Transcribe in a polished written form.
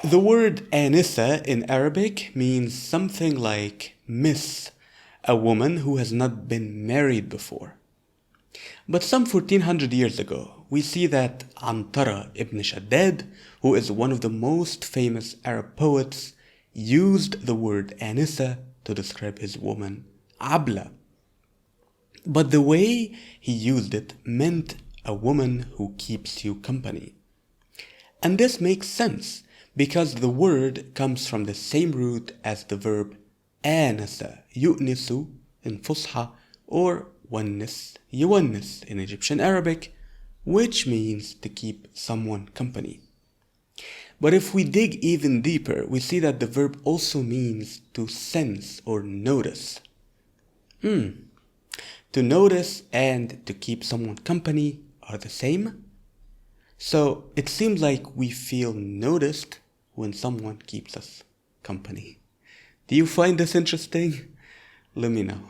The word anisa in Arabic means something like miss, a woman who has not been married before. But some 1400 years ago, we see that Antara ibn Shaddad, who is one of the most famous Arab poets, used the word anisa to describe his woman, Abla. But the way he used it meant a woman who keeps you company. And this makes sense because the word comes from the same root as the verb anasa, yu'nisu in Fusha, or onnis, yuwannis in Egyptian Arabic, which means to keep someone company. But if we dig even deeper, we see that the verb also means to sense or notice. To notice and to keep someone company are the same? So it seems like we feel noticed when someone keeps us company. Do you find this interesting? Let me know.